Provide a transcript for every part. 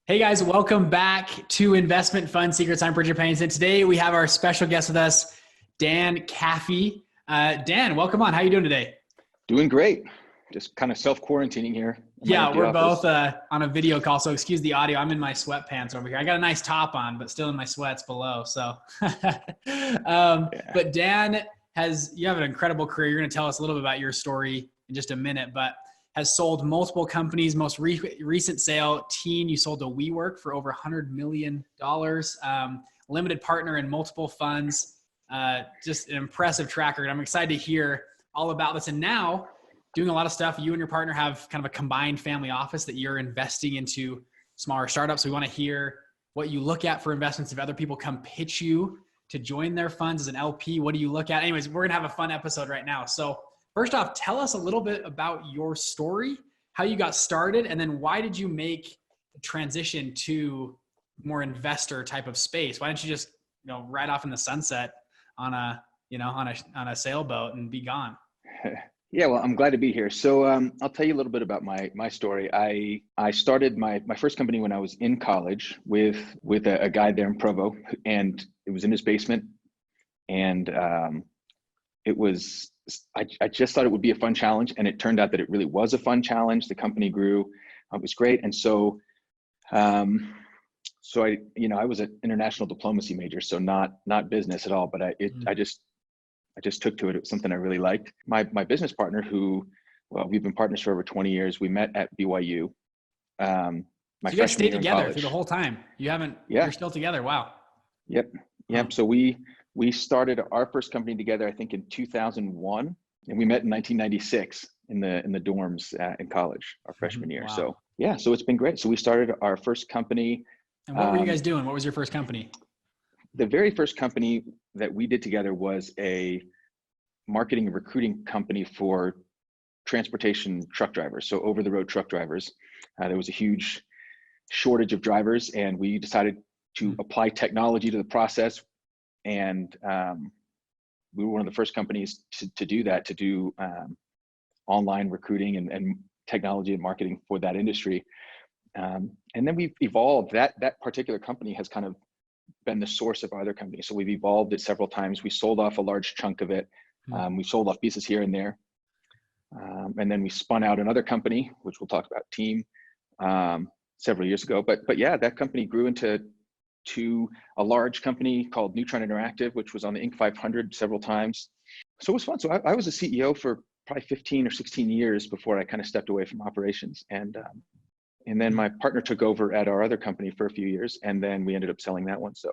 Hey guys, welcome back to Investment Fund Secrets. I'm Bridget Pennington. Today we have our special guest with us, Dan Caffee. Dan, welcome on. How are you doing today? Doing great. Just kind of self-quarantining here in my Yeah, empty we're office. both on a video call, so excuse the audio. I'm in my sweatpants over here. I got a nice top on, but still in my sweats below. So, Yeah. but Dan you have an incredible career. You're going to tell us a little bit about your story in just a minute, but has sold multiple companies. Most recent sale, you sold to WeWork for over $100 million. Limited partner in multiple funds. Just an impressive track record. I'm excited to hear all about this. And now doing a lot of stuff. You and your partner have kind of a combined family office that you're investing into smaller startups. We want to hear what you look at for investments. If other people come pitch you to join their funds as an LP, what do you look at? Anyways, we're going to have a fun episode right now. So first off, tell us a little bit about your story, how you got started, and then why did you make the transition to more investor type of space? Why didn't you just, ride off in the sunset on a sailboat and be gone? Yeah, well, I'm glad to be here. So I'll tell you a little bit about my story. I started my first company when I was in college with a guy there in Provo, and it was in his basement. And I just thought it would be a fun challenge, and it turned out that it really was a fun challenge. The company grew, it was great. And so I was an international diplomacy major, so not business at all, but I just took to it. It was something I really liked. My business partner, we've been partners for over 20 years. We met at BYU. So you guys stayed together through the whole time. You're still together. Wow. Yep. Wow. So we started our first company together, I think in 2001, and we met in 1996 in the dorms in college, our freshman year. Wow. So it's been great. So we started our first company. And what were you guys doing? What was your first company? The very first company that we did together was a marketing and recruiting company for transportation truck drivers. So over the road truck drivers. There was a huge shortage of drivers, and we decided to apply technology to the process. And we were one of the first companies to do that, to do online recruiting and technology and marketing for that industry. And then we've evolved. That particular company has kind of been the source of our other companies. So we've evolved it several times. We sold off a large chunk of it. We sold off pieces here and there. And then we spun out another company, which we'll talk about, Team, several years ago. But yeah, that company grew into a large company called Neutron Interactive, which was on the Inc. 500 several times. So it was fun. So I was a CEO for probably 15 or 16 years before I kind of stepped away from operations. And then my partner took over at our other company for a few years, and then we ended up selling that one. So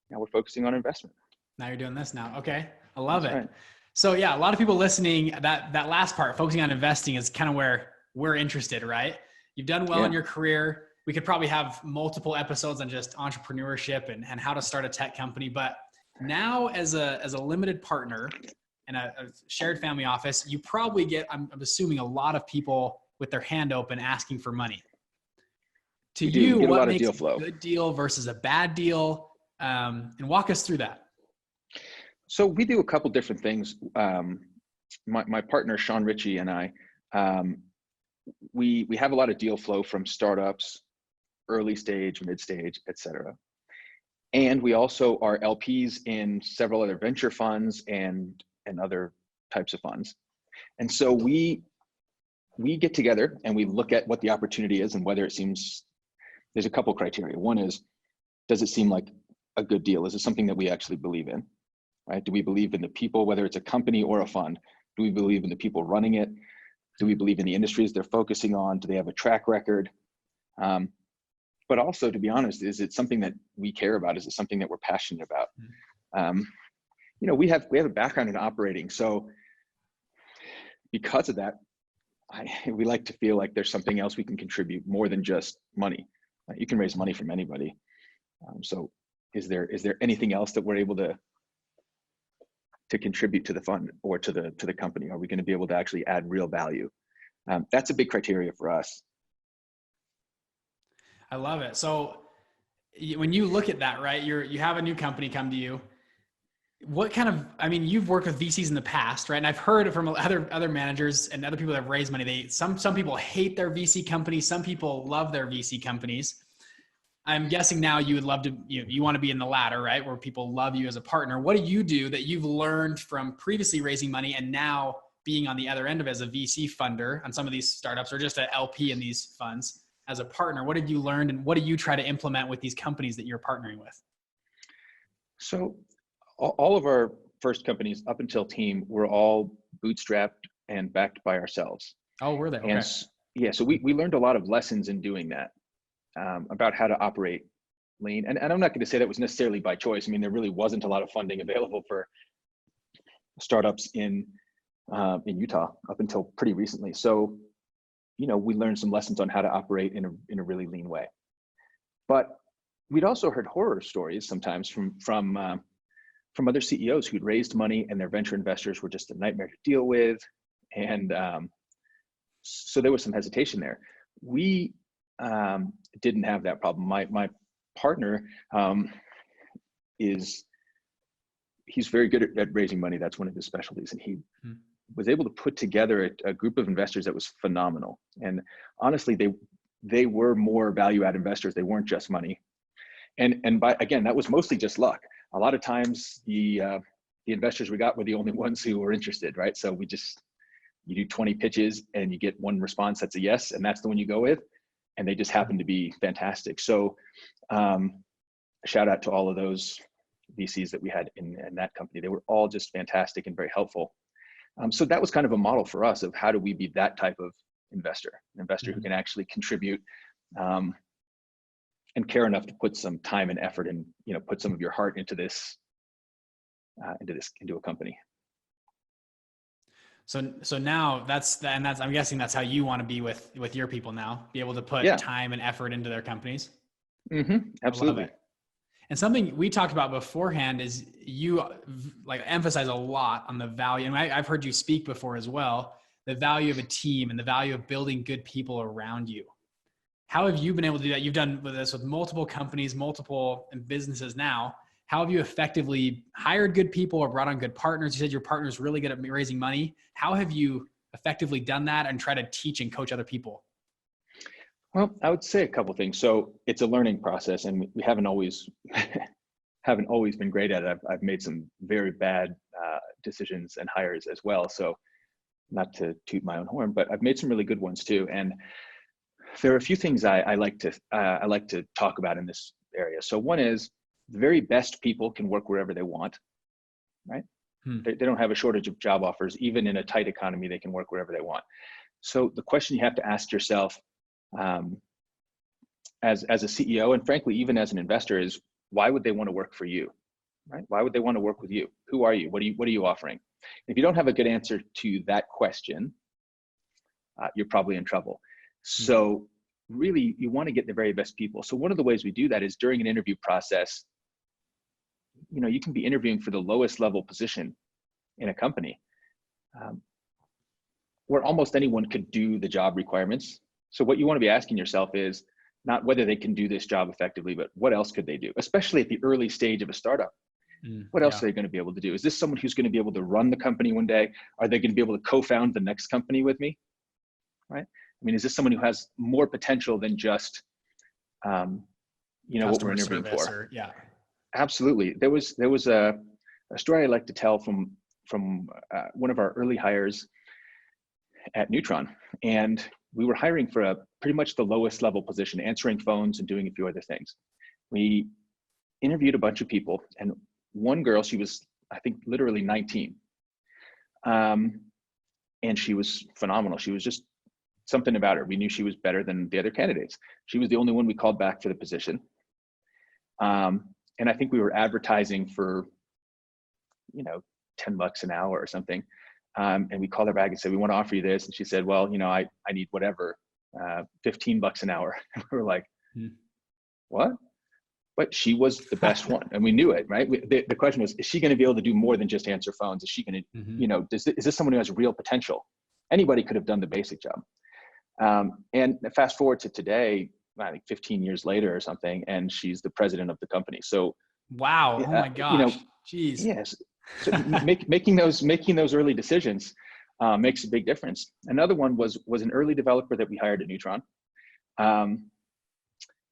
now we're focusing on investment. Now you're doing this now. Okay. I love That's it. right. So yeah, a lot of people listening, that last part, focusing on investing, is kind of where we're interested, right? You've done well in your career. We could probably have multiple episodes on just entrepreneurship and how to start a tech company. But now as a limited partner and a shared family office, you probably get, I'm assuming, a lot of people with their hand open asking for money. To you, what makes a good deal versus a bad deal? And walk us through that. So we do a couple different things. My partner, Sean Ritchie, and I, we have a lot of deal flow from startups, early stage, mid stage, et cetera. And we also are LPs in several other venture funds and other types of funds. And so we get together and we look at what the opportunity is and whether it seems, there's a couple criteria. One is, does it seem like a good deal? Is it something that we actually believe in, right? Do we believe in the people, whether it's a company or a fund? Do we believe in the people running it? Do we believe in the industries they're focusing on? Do they have a track record? But also, to be honest, is it something that we care about? Is it something that we're passionate about? We have a background in operating. So because of that, we like to feel like there's something else we can contribute more than just money. You can raise money from anybody. So is there anything else that we're able to contribute to the fund or to the company? Are we going to be able to actually add real value? That's a big criteria for us. I love it. So when you look at that, right, you have a new company come to you. What kind of, you've worked with VCs in the past, right? And I've heard from other managers and other people that have raised money. Some people hate their VC companies. Some people love their VC companies. I'm guessing now you would love to, you want to be in the latter, right? Where people love you as a partner. What do you do that you've learned from previously raising money and now being on the other end of it as a VC funder on some of these startups, or just an LP in these funds as a partner? What did you learn, and what do you try to implement with these companies that you're partnering with? So all of our first companies up until Team were all bootstrapped and backed by ourselves. Oh, were they? Okay. And yeah, so we learned a lot of lessons in doing that, about how to operate lean. And I'm not going to say that was necessarily by choice. I mean, there really wasn't a lot of funding available for startups in Utah up until pretty recently. So, we learned some lessons on how to operate in a really lean way. But we'd also heard horror stories sometimes from other CEOs who'd raised money and their venture investors were just a nightmare to deal with. And so there was some hesitation there. We didn't have that problem. My partner he's very good at raising money. That's one of his specialties. And he was able to put together a group of investors that was phenomenal. And honestly, they were more value-add investors. They weren't just money. And again, that was mostly just luck. A lot of times the investors we got were the only ones who were interested, right? So you do 20 pitches and you get one response that's a yes, and that's the one you go with. And they just happen to be fantastic. So shout out to all of those VCs that we had in that company. They were all just fantastic and very helpful. So that was kind of a model for us of how do we be that type of investor, an investor who can actually contribute and care enough to put some time and effort and put some of your heart into a company. So now that's I'm guessing that's how you want to be with your people now, be able to put time and effort into their companies. Absolutely. And something we talked about beforehand is you emphasize a lot on the value. And I've heard you speak before as well, the value of a team and the value of building good people around you. How have you been able to do that? You've done this with multiple companies, multiple businesses now. How have you effectively hired good people or brought on good partners? You said your partner's really good at raising money. How have you effectively done that and try to teach and coach other people? Well, I would say a couple of things. So it's a learning process, and we haven't always been great at it. I've made some very bad decisions and hires as well. So not to toot my own horn, but I've made some really good ones too. And there are a few things I like to talk about in this area. So one is the very best people can work wherever they want, right? They don't have a shortage of job offers. Even in a tight economy, they can work wherever they want. So the question you have to ask yourself as a CEO, and frankly, even as an investor, is why would they want to work for you, right? Why would they want to work with you? Who are you? What are you offering? If you don't have a good answer to that question, you're probably in trouble. So really, you want to get the very best people. So one of the ways we do that is during an interview process. You can be interviewing for the lowest level position in a company, where almost anyone could do the job requirements. So what you want to be asking yourself is not whether they can do this job effectively, but what else could they do, especially at the early stage of a startup. What else are they going to be able to do? Is this someone who's going to be able to run the company one day? Are they going to be able to co-found the next company with me? Right? I mean, is this someone who has more potential than just, what we're interviewing for? Yeah. Absolutely. There was a story I like to tell from one of our early hires at Neutron, and we were hiring for pretty much the lowest level position, answering phones and doing a few other things. We interviewed a bunch of people, and one girl, she was, I think, literally 19, and she was phenomenal. She was just something about her. We knew she was better than the other candidates. She was the only one we called back for the position. And I think we were advertising for, $10 an hour or something. And we called her back and said, we want to offer you this. And she said, well, I need whatever, $15 an hour. And we were like, what? But she was the best one. And we knew it, right? The question was, is she going to be able to do more than just answer phones? Is she going to, is this someone who has real potential? Anybody could have done the basic job. And fast forward to today, I think 15 years later or something, and she's the president of the company. So, wow, oh my gosh, geez. Yes, so making those early decisions makes a big difference. Another one was an early developer that we hired at Neutron.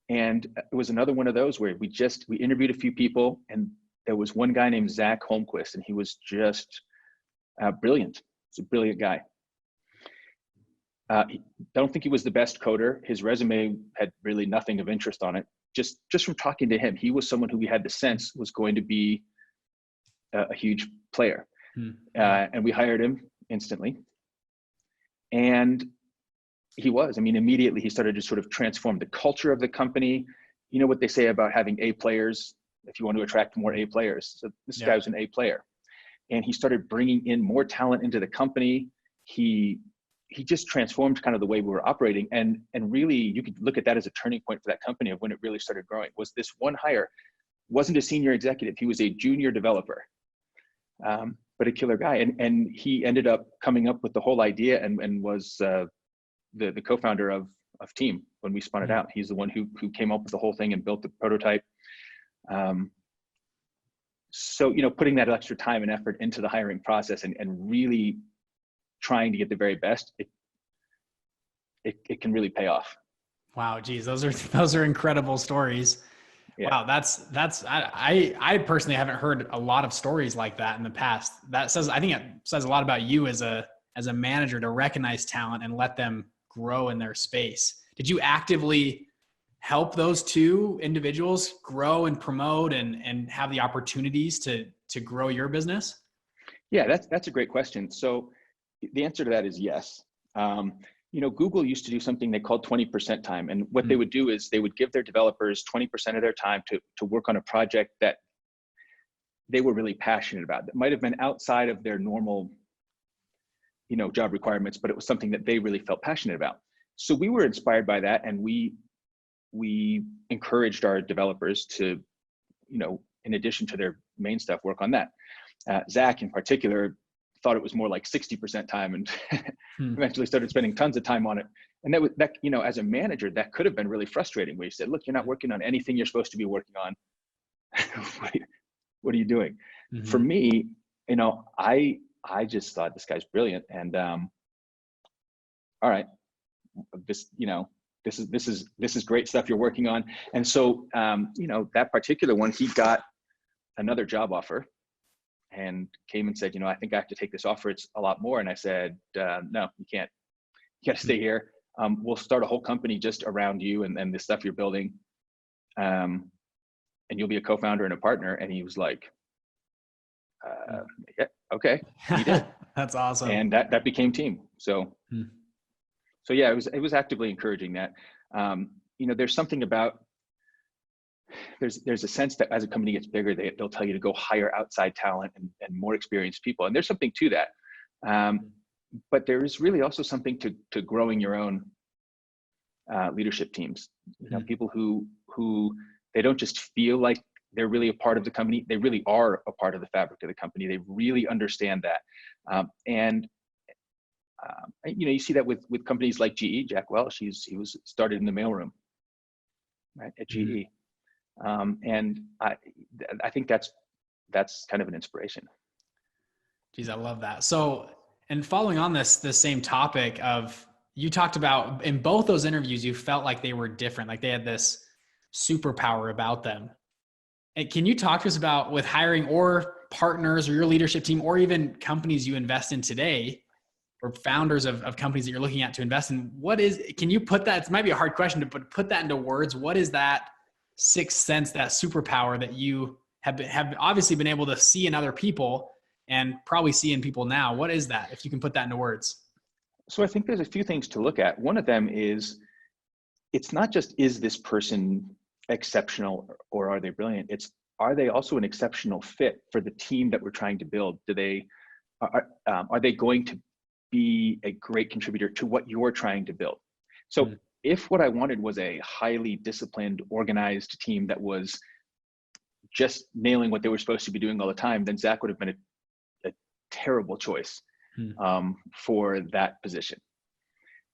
And it was another one of those where we interviewed a few people, and there was one guy named Zach Holmquist, and he was just brilliant. He's a brilliant guy. I don't think he was the best coder. His resume had really nothing of interest on it. Just from talking to him, he was someone who we had the sense was going to be a huge player. And we hired him instantly. And he was, I mean, immediately he started to sort of transform the culture of the company. You know what they say about having A players, if you want to attract more A players. So this guy was an A player. And he started bringing in more talent into the company. He just transformed kind of the way we were operating. And really, you could look at that as a turning point for that company of when it really started growing. Was this one hire, wasn't a senior executive. He was a junior developer, but a killer guy. And he ended up coming up with the whole idea and was the co-founder of Team when we spun it out. He's the one who came up with the whole thing and built the prototype. So, you know, putting that extra time and effort into the hiring process and really trying to get the very best, it can really pay off. Wow, geez, those are incredible stories. Yeah. Wow, I personally haven't heard a lot of stories like that in the past. I think it says a lot about you as a manager to recognize talent and let them grow in their space. Did you actively help those two individuals grow and promote and have the opportunities to grow your business? Yeah, that's a great question. So the answer to that is yes. You know, Google used to do something they called 20% time. And what they would do is they would give their developers 20% of their time to work on a project that they were really passionate about. That might have been outside of their normal, you know, job requirements, but it was something that they really felt passionate about. So we were inspired by that. And we encouraged our developers to, you know, in addition to their main stuff, work on that. Zach in particular thought it was more like 60% time and eventually started spending tons of time on it. And that, you know, as a manager, that could have been really frustrating where you said, look, you're not working on anything you're supposed to be working on. What are you doing? Mm-hmm. For me, you know, I just thought this guy's brilliant. And all right, this is great stuff you're working on. And so, you know, that particular one, he got another job offer and came and said, you know, I think I have to take this offer. It's a lot more. And I said, no, you can't. You got to stay here. We'll start a whole company just around you and the stuff you're building. And you'll be a co-founder and a partner. And he was like, yeah, okay. He did. That's awesome. And that became Team. So, so yeah, it was actively encouraging that. You know, there's something about, there's a sense that as a company gets bigger, they'll tell you to go hire outside talent and more experienced people. And there's something to that. But there is really also something to growing your own leadership teams. You know, people who they don't just feel like they're really a part of the company. They really are a part of the fabric of the company. They really understand that. You know, you see that with companies like GE. Jack Welch, he was started in the mailroom, right, at GE. And I think that's kind of an inspiration. Geez, I love that. So, and following on this same topic of, you talked about in both those interviews, you felt like they were different, like they had this superpower about them. And can you talk to us about, with hiring or partners or your leadership team, or even companies you invest in today, or founders of companies that you're looking at to invest in, can you put that, it might be a hard question to put that into words. What is that sixth sense, that superpower that you have obviously been able to see in other people and probably see in people now? What is that, if you can put that into words? So I think there's a few things to look at. One of them is, it's not just, is this person exceptional or are they brilliant? It's, are they also an exceptional fit for the team that we're trying to build? Are they going to be a great contributor to what you're trying to build? So if what I wanted was a highly disciplined, organized team that was just nailing what they were supposed to be doing all the time, then Zach would have been a terrible choice for that position.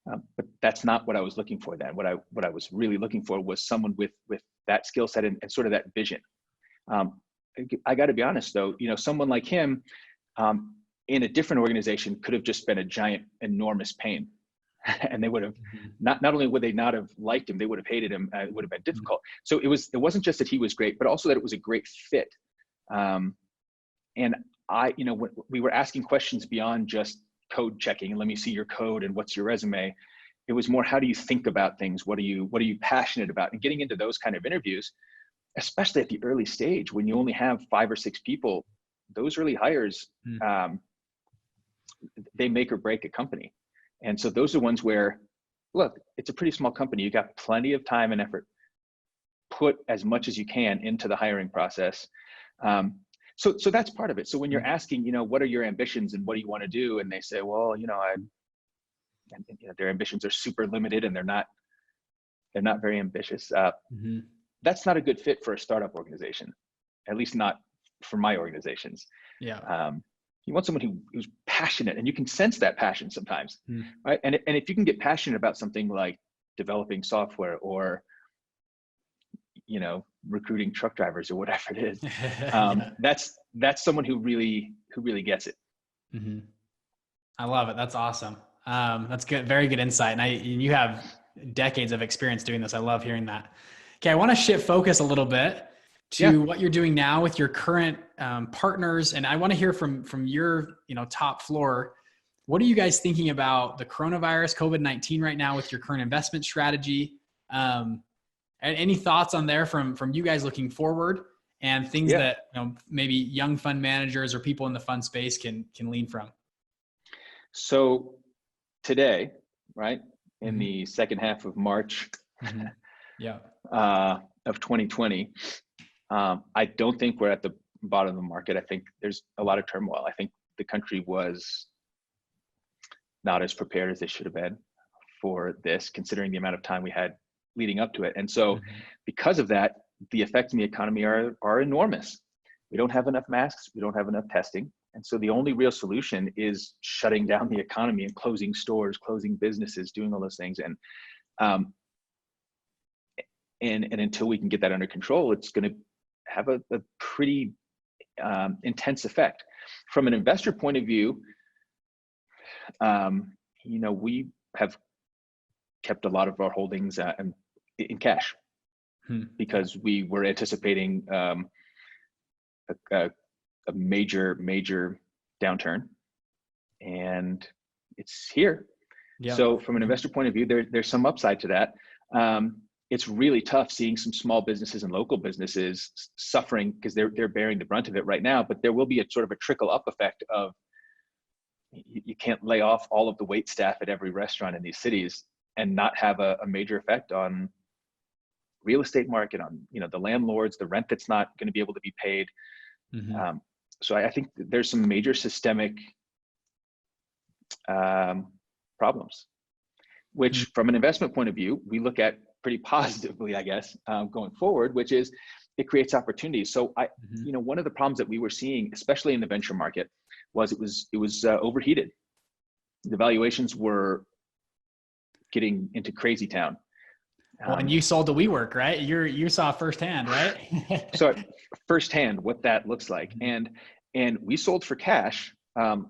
But that's not what I was looking for then. What I was really looking for was someone with that skill set and sort of that vision. I got to be honest though, you know, someone like him in a different organization could have just been a giant, enormous pain. and they would have Mhm. not only would they not have liked him, they would have hated him. It would have been Mhm. difficult. So it wasn't just that he was great, but also that it was a great fit. And when we were asking questions beyond just code checking and let me see your code and what's your resume. It was more, how do you think about things? What are you passionate about? And getting into those kind of interviews, especially at the early stage when you only have 5 or 6 people, those early hires, they make or break a company. And so those are ones where, look, it's a pretty small company. You got plenty of time and effort. Put as much as you can into the hiring process. So that's part of it. So when you're asking, what are your ambitions and what do you want to do? And they say, well, their ambitions are super limited and they're not very ambitious. That's not a good fit for a startup organization, at least not for my organizations. Yeah. You want someone who's passionate, and you can sense that passion sometimes, right? And if you can get passionate about something like developing software or, recruiting truck drivers or whatever it is, Yeah. that's someone who really gets it. I love it. That's awesome. That's good. Very good insight. And you have decades of experience doing this. I love hearing that. Okay. I want to shift focus a little bit to what you're doing now with your current partners. And I want to hear from your, top floor. What are you guys thinking about the coronavirus, COVID-19 right now with your current investment strategy? And any thoughts on there from you guys looking forward and things that maybe young fund managers or people in the fund space can lean from? So today, right, in the second half of March of 2020, I don't think we're at the bottom of the market. I think there's a lot of turmoil. I think the country was not as prepared as they should have been for this, considering the amount of time we had leading up to it. And so because of that, the effects in the economy are enormous. We don't have enough masks. We don't have enough testing. And so the only real solution is shutting down the economy and closing stores, closing businesses, doing all those things. And until we can get that under control, it's going to have a pretty intense effect. From an investor point of view, we have kept a lot of our holdings in cash because we were anticipating a major downturn, and it's here. So from an investor point of view, there's some upside to that. It's really tough seeing some small businesses and local businesses suffering because they're bearing the brunt of it right now, but there will be a sort of a trickle up effect of you can't lay off all of the wait staff at every restaurant in these cities and not have a major effect on real estate market, on the landlords, the rent that's not going to be able to be paid. So I think there's some major systemic problems, which from an investment point of view, we look at pretty positively, I guess, going forward, which is it creates opportunities. So one of the problems that we were seeing, especially in the venture market, was it was overheated. The valuations were getting into crazy town. Well, and you sold to WeWork, right? You saw firsthand, right? So firsthand what that looks like. And we sold for cash.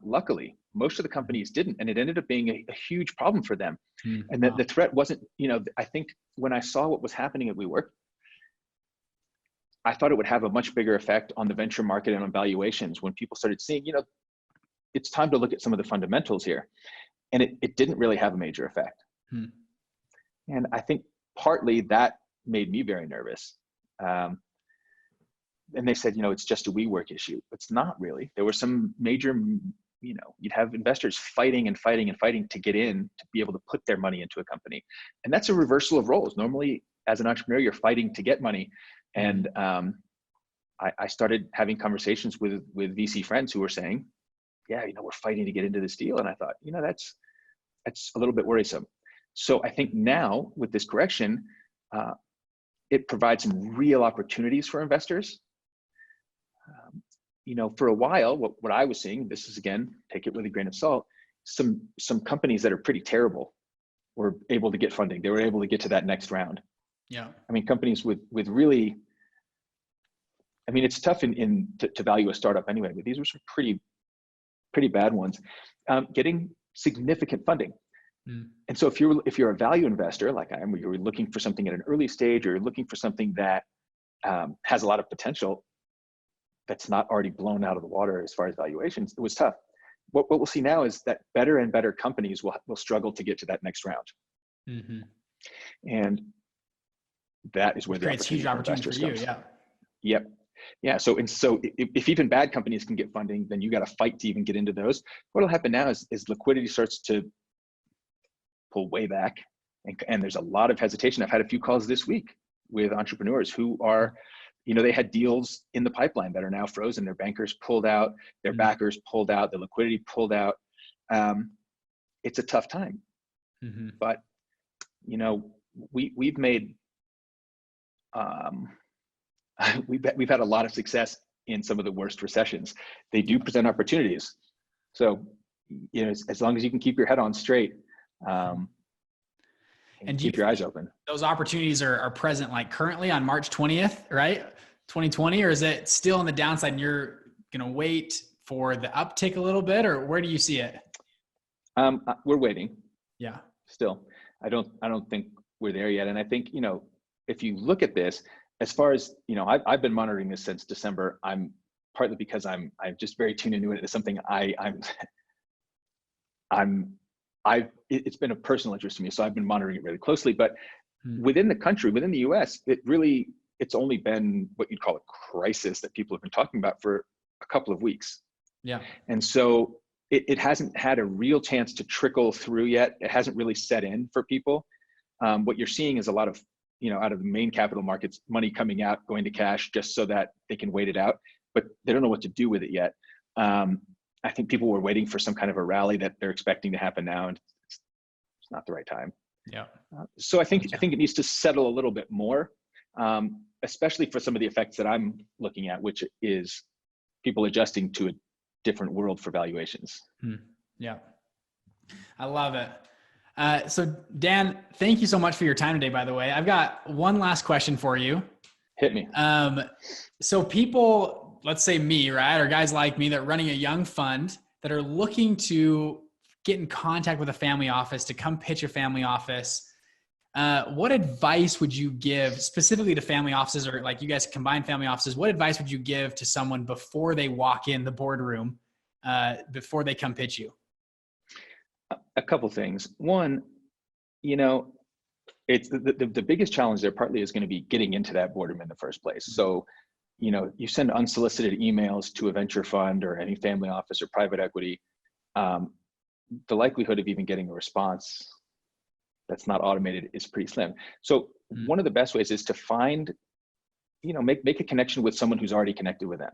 Luckily, most of the companies didn't, and it ended up being a huge problem for them. And the threat wasn't, I think when I saw what was happening at WeWork, I thought it would have a much bigger effect on the venture market and on valuations when people started seeing, it's time to look at some of the fundamentals here. And it didn't really have a major effect. And I think partly that made me very nervous. And they said, it's just a WeWork issue. It's not really. There were some major, you'd have investors fighting to get in, to be able to put their money into a company. And that's a reversal of roles. Normally, as an entrepreneur, you're fighting to get money. And I started having conversations with VC friends who were saying, yeah, we're fighting to get into this deal. And I thought, that's a little bit worrisome. So I think now with this correction, it provides some real opportunities for investors. For a while, what I was seeing, this is, again, take it with a grain of salt, some companies that are pretty terrible were able to get funding. They were able to get to that next round. Yeah. I mean, companies with really, it's tough to value a startup anyway, but these were some pretty bad ones, getting significant funding. Mm. And so if you're a value investor like I am, where you're looking for something at an early stage, or you're looking for something that has a lot of potential, that's not already blown out of the water as far as valuations, it was tough. What we'll see now is that better and better companies will struggle to get to that next round. Mm-hmm. And that is where Which the creates huge opportunity opportunity for for you. investors comes. Yeah. Yep. Yeah. So if even bad companies can get funding, then you got to fight to even get into those. What'll happen now is liquidity starts to pull way back, and there's a lot of hesitation. I've had a few calls this week with entrepreneurs who are, they had deals in the pipeline that are now frozen. Their bankers pulled out, their backers pulled out, the liquidity pulled out. It's a tough time, but we've made we've had a lot of success in some of the worst recessions. They do present opportunities. So, as long as you can keep your head on straight, and keep your eyes open. Those opportunities are present like currently on March 20th, right? 2020, or is it still on the downside and you're going to wait for the uptick a little bit, or where do you see it? We're waiting. Yeah. Still, I don't think we're there yet. And I think, if you look at this, as far as, I've been monitoring this since December. I'm partly because I'm just very tuned into it. It's something it's been a personal interest to me. So I've been monitoring it really closely, but within the country, within the US, it's only been what you'd call a crisis that people have been talking about for a couple of weeks. Yeah. And so it hasn't had a real chance to trickle through yet. It hasn't really set in for people. What you're seeing is a lot of, out of the main capital markets, money coming out, going to cash just so that they can wait it out, but they don't know what to do with it yet. I think people were waiting for some kind of a rally that they're expecting to happen now, and it's not the right time. Yeah. So I think it needs to settle a little bit more, especially for some of the effects that I'm looking at, which is people adjusting to a different world for valuations. Yeah. I love it. So Dan, thank you so much for your time today, by the way. I've got one last question for you. Hit me. So people, let's say me, right? Or guys like me that are running a young fund that are looking to get in contact with a family office, to come pitch a family office. What advice would you give specifically to family offices, or like you guys combine family offices? What advice would you give to someone before they walk in the boardroom, before they come pitch you? A couple things. One, it's the biggest challenge there partly is going to be getting into that boardroom in the first place. So, you send unsolicited emails to a venture fund or any family office or private equity. The likelihood of even getting a response that's not automated is pretty slim. So one of the best ways is to find, make a connection with someone who's already connected with them.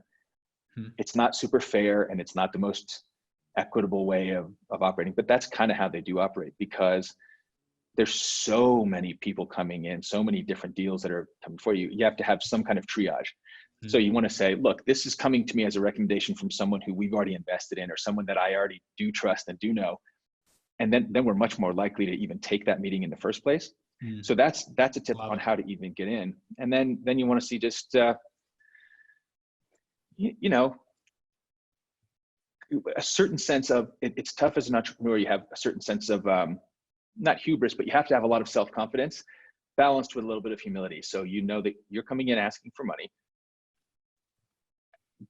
It's not super fair and it's not the most equitable way of operating, but that's kind of how they do operate, because there's so many people coming in, so many different deals that are coming for you. You have to have some kind of triage. So you want to say, look, this is coming to me as a recommendation from someone who we've already invested in, or someone that I already do trust and do know. And then we're much more likely to even take that meeting in the first place. So that's a tip on how to even get in. And then you want to see just, a certain sense of, it's tough as an entrepreneur. You have a certain sense of, not hubris, but you have to have a lot of self-confidence balanced with a little bit of humility. So that you're coming in asking for money.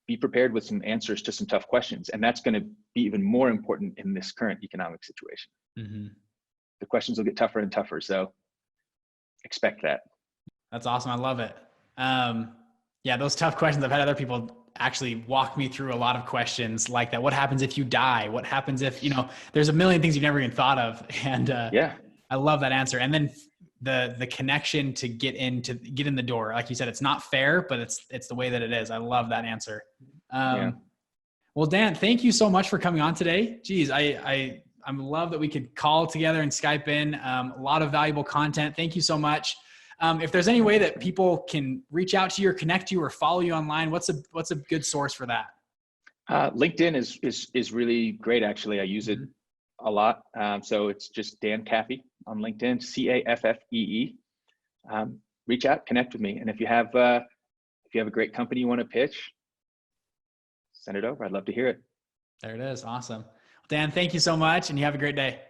Be prepared with some answers to some tough questions. And that's going to be even more important in this current economic situation. The questions will get tougher and tougher. So expect that. That's awesome. I love it. Yeah, those tough questions. I've had other people actually walk me through a lot of questions like that. What happens if you die? What happens if, there's a million things you've never even thought of. And I love that answer. And then the connection to get in the door. Like you said, it's not fair, but it's the way that it is. I love that answer. Well, Dan, thank you so much for coming on today. Geez, I love that we could call together and Skype in. A lot of valuable content. Thank you so much. If there's any way that people can reach out to you or connect you or follow you online, what's a good source for that? LinkedIn is really great. Actually, I use it a lot. So it's just Dan Caffee on LinkedIn, Caffee. Reach out, connect with me. And if you have a great company you want to pitch, send it over. I'd love to hear it. There it is. Awesome. Dan, thank you so much, and you have a great day.